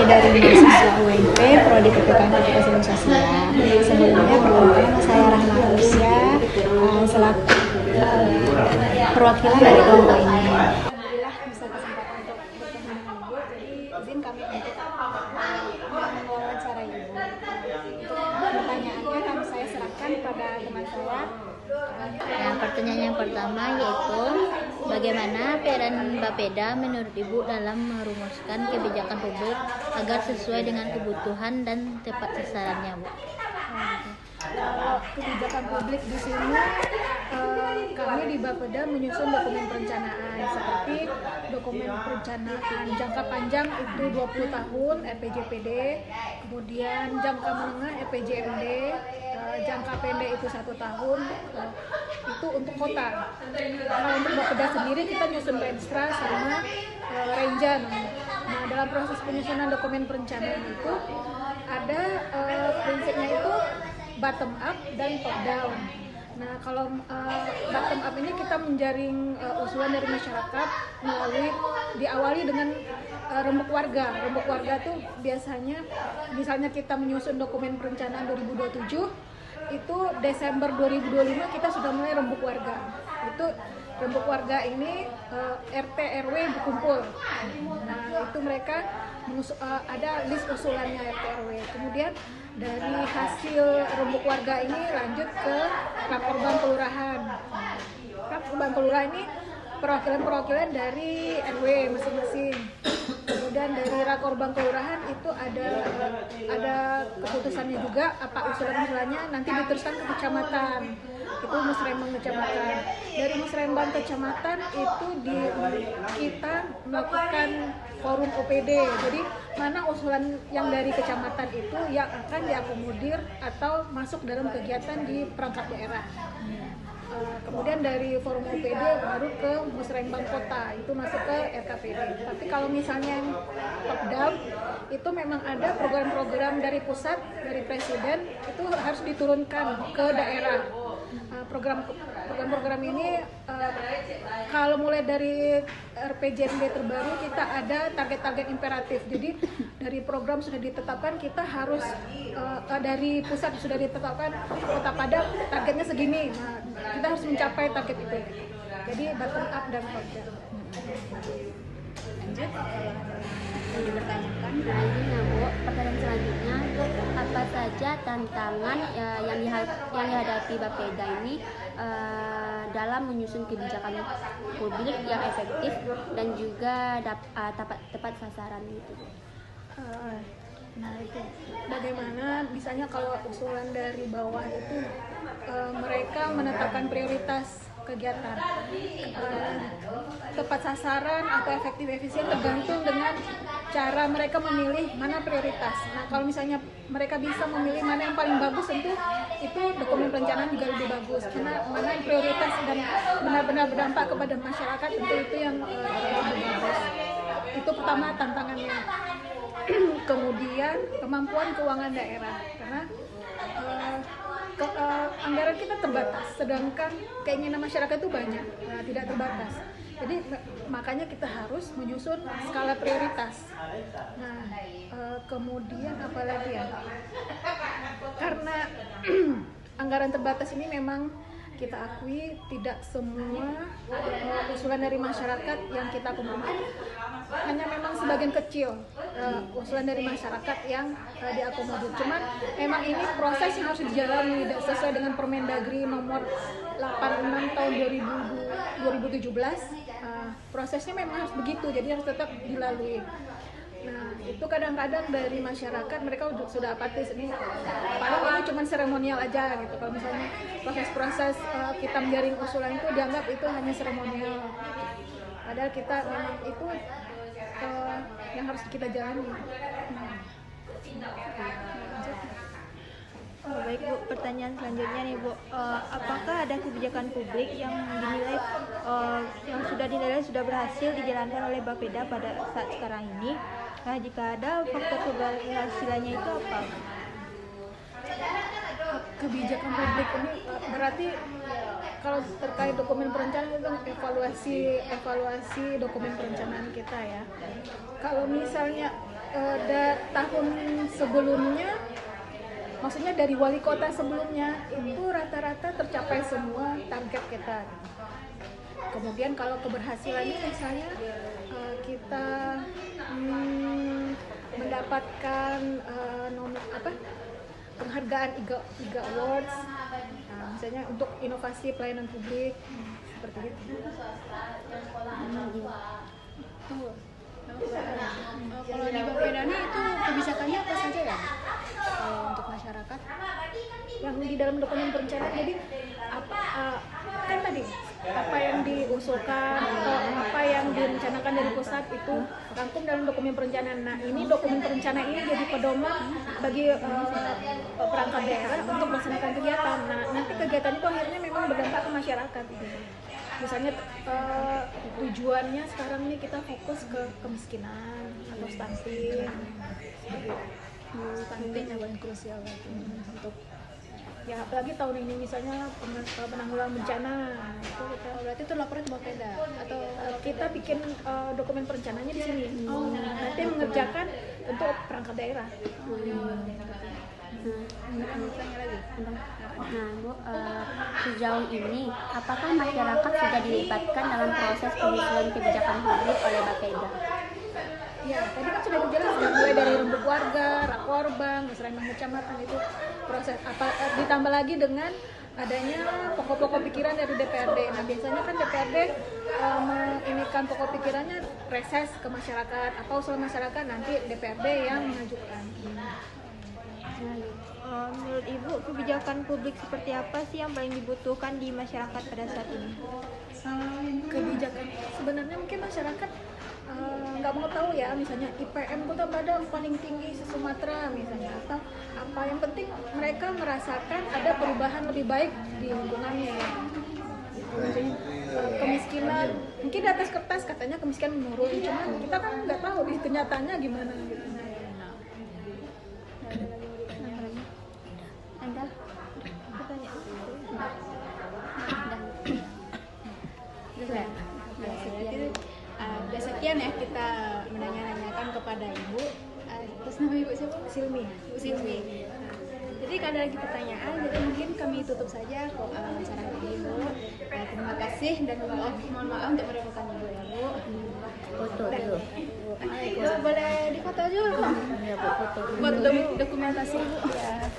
dari mahasiswa UNP Prodi PPKN Aplikasi Sosial. Sebelumnya perkenalkan saya Rahma Rusya selaku perwakilan dari kelompok ini. Alhamdulillah bisa kesempatan untuk bertemu dengan Ibu, jadi izin kami untuk mewawancarai Ibu. Untuk pertanyaannya kami saya serahkan pada teman saya. Pertanyaan yang pertama yaitu bagaimana peran Bapeda menurut Ibu dalam merumuskan kebijakan publik agar sesuai dengan kebutuhan dan tepat sasarannya, Bu? Kalau kebijakan publik di sini kami di Bapeda menyusun dokumen perencanaan seperti dokumen perencanaan jangka panjang itu 20 tahun EPJPD, kemudian jangka menengah EPJMD, jangka pendek itu 1 tahun, itu untuk kota. Kalau untuk Bapeda sendiri kita nyusun Renstra sama Renjan. Nah, dalam proses penyusunan dokumen perencanaan itu ada prinsipnya itu bottom up dan top down. Nah, kalau bottom up ini kita menjaring usulan dari masyarakat melalui diawali dengan rembuk warga. Rembuk warga tuh biasanya misalnya kita menyusun dokumen perencanaan 2027, itu Desember 2025 kita sudah mulai rembuk warga. Itu rembuk warga ini RT RW berkumpul. Nah, itu mereka ada list usulannya RT RW. Kemudian dari hasil rembuk warga ini lanjut ke Rakorban Kelurahan. Rakorban Kelurahan ini perwakilan dari RW masing-masing. Kemudian dari Rakorban Kelurahan itu ada keputusannya juga, apa usulan-usulannya nanti diteruskan ke kecamatan. Itu musrembang kecamatan. Dari musrembang kecamatan itu kita melakukan forum OPD. Jadi mana usulan yang dari kecamatan itu yang akan diakomodir atau masuk dalam kegiatan di perangkat daerah. Kemudian dari forum OPD baru ke musrembang kota, itu masuk ke RKPD. Tapi kalau misalnya yang top down itu memang ada program-program dari pusat, dari presiden itu harus diturunkan ke daerah. Program-program ini kalau mulai dari RPJMD terbaru kita ada target-target imperatif. Jadi dari program sudah ditetapkan kita harus dari pusat sudah ditetapkan Kota Padang targetnya segini. Nah, kita harus mencapai target itu. Jadi bottom up dan top down. Lanjut, yang dipertanyakan. Selanjutnya, Bu, pertanyaan selanjutnya, apa saja tantangan yang dihadapi Bapeda ini dalam menyusun kebijakan publik yang efektif dan juga tepat sasaran gitu? Nah, itu bagaimana misalnya kalau usulan dari bawah itu mereka menetapkan prioritas kegiatan, tepat sasaran atau efektif efisien tergantung dengan cara mereka memilih mana prioritas. Nah, kalau misalnya mereka bisa memilih mana yang paling bagus, tentu itu dokumen perencanaan juga lebih bagus. Mana yang prioritas dan benar-benar berdampak kepada masyarakat, tentu itu yang lebih bagus. Itu pertama tantangannya. Kemudian kemampuan keuangan daerah, karena anggaran kita terbatas, sedangkan keinginan masyarakat itu banyak, tidak terbatas. Jadi makanya kita harus menyusun skala prioritas. Nah, kemudian apa lagi ya? Karena anggaran terbatas ini memang kita akui tidak semua usulan dari masyarakat yang kita kumpulkan, hanya memang sebagian kecil usulan dari masyarakat yang diakomodir. Cuman memang ini proses yang harus dijalani sesuai dengan Permendagri nomor 86 tahun 2017. Prosesnya memang harus begitu, jadi harus tetap dilalui. Nah, itu kadang-kadang dari masyarakat mereka sudah apatis, ini paling ini cuma seremonial aja gitu. Kalau misalnya proses-proses kita menjaring usulan itu dianggap itu hanya seremonial, padahal kita memang itu yang harus kita jalani. Baik, Bu, pertanyaan selanjutnya nih, Bu, apakah ada kebijakan publik yang dinilai sudah berhasil dijalankan oleh Bapeda pada saat sekarang ini? Nah, jika ada, faktor keberhasilannya itu apa? Kebijakan publik ini berarti kalau terkait dokumen perencanaan itu evaluasi dokumen perencanaan kita ya. Kalau misalnya tahun sebelumnya, maksudnya dari wali kota sebelumnya itu rata-rata tercapai semua target kita. Kemudian kalau keberhasilannya misalnya kita mendapatkan penghargaan IGA Awards, misalnya untuk inovasi pelayanan publik seperti itu. Kalau di Bapeda ini itu kebijakannya apa saja ya untuk masyarakat? Yang di dalam dokumen perencanaan, jadi kan tadi apa yang diusulkan atau apa yang direncanakan dari pusat itu rangkum dalam dokumen perencanaan. Nah, ini dokumen perencanaan ini jadi pedoman bagi perangkat daerah untuk melaksanakan kegiatan. Nah, nanti kegiatan itu akhirnya memang berdampak ke masyarakat. Misalnya tujuannya sekarang ini kita fokus ke kemiskinan atau stunting, Stunting yang paling krusial untuk ya apalagi tahun ini misalnya penanggulangan bencana itu kita, berarti itu laporan ke Bapeda atau kita bikin dokumen perencanaannya di sini. Nanti mengerjakan untuk perangkat daerah. Nah, Bu, sejauh ini apakah masyarakat sudah dilibatkan dalam proses penyusunan kebijakan publik oleh Bapeda? Ya, tadi kan sudah dijelaskan mulai dari rembuk warga, rakorbang, musrembang kecamatan itu proses ditambah lagi dengan adanya pokok-pokok pikiran dari DPRD. Nah, biasanya kan DPRD menginikan pokok pikirannya reses ke masyarakat, apa usul masyarakat, nanti DPRD yang mengajukan. Menurut Ibu, kebijakan publik seperti apa sih yang paling dibutuhkan di masyarakat pada saat ini? Kebijakan sebenarnya mungkin masyarakat nggak mau tahu ya, misalnya IPM Kota Padang paling tinggi se-Sumatera misalnya, atau apa, yang penting mereka merasakan ada perubahan lebih baik di lingkungannya ya. Misalnya kemiskinan mungkin di atas kertas katanya kemiskinan menurun, cuman kita kan nggak tahu di kenyataannya gimana gitu. Anda? Udah sekian ya kita menanyakan kepada Ibu. Terus nama Ibu siapa? Silmi. Ibu Silmi. Jadi kalau ada lagi pertanyaan, jadi mungkin kami tutup saja acara Ibu. Terima kasih dan mohon maaf untuk merepotkan Ibu ya Bu. Foto dulu. Ibu boleh difoto dulu. Ya, Bu, foto dulu. Buat dokumentasi Bu. Ya.